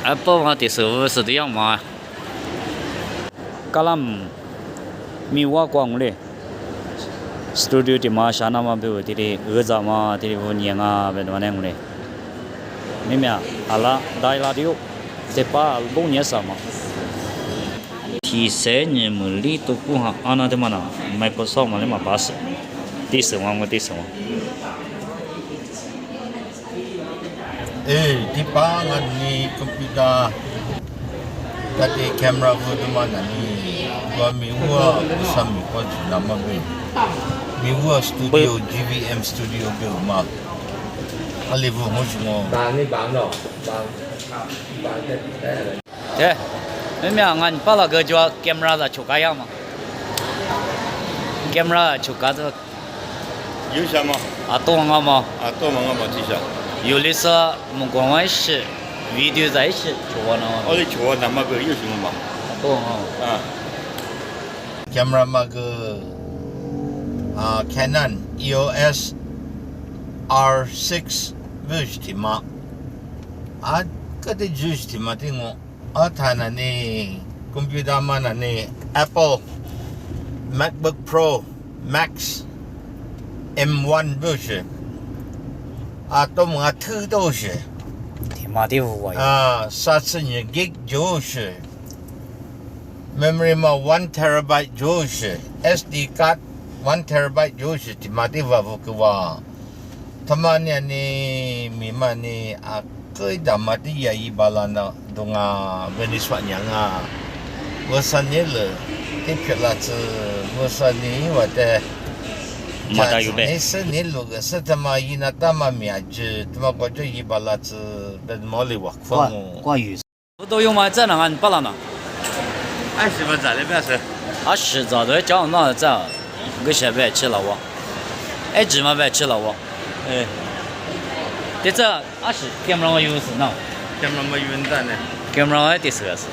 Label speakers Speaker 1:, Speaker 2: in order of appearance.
Speaker 1: Apple 嘛，第15是这样嘛。Kalam miwa kwang le studio di ma shana ma be ti eza ma ti vunya be ma neng le. Mimia ala dai la dio c'est pas le bon nia sama. Thì sẽ như một lý tu cũng học anh em mà nào Microsoft mà nếu mà pass đi sử dụng đi sử dụng
Speaker 2: di pa ni computer tadi camera photo mana ni gua miwa sami ko nama be miwa studio GVM studio be ma alivu mo mo
Speaker 3: bang ni bang no bang
Speaker 1: thế mấy mẹ anh bảo là cái cho camera là chụp cái mà camera chụp cái đó
Speaker 2: 有什么？
Speaker 1: 啊多嘛嘛
Speaker 2: 多忙嘛，这些。
Speaker 1: 有的是我光外是 video 在一起chụp完了
Speaker 2: 我的球那么个有什么嘛？
Speaker 1: 多嘛
Speaker 2: camera 嘛个Canon EOS R6 version 嘛个的 version 嘛的我他那呢 computer 嘛那呢 Apple MacBook Pro Max M1 version 都mga 2都是
Speaker 1: 天妈的我
Speaker 2: 32 gig 就是 memory 嘛1 terabyte 就是 SD card 1 terabyte 就是天妈的我个哇他们呢咪嘛呢个他妈的也一巴拉那东Venezuela我三年了这票啦子我三年我的
Speaker 1: Mata yube.
Speaker 2: Nesa ni loga sa tama ina tama miaje tama ko jo ibala tsu ben moli wak fo.
Speaker 1: 关于都用嘛这两按不了呢
Speaker 2: 20分咋的不是
Speaker 1: 10早都叫那这个些白吃了我芝麻白吃了我这20 camera 我有是呢
Speaker 2: camera 没运蛋呢
Speaker 1: camera 第4个是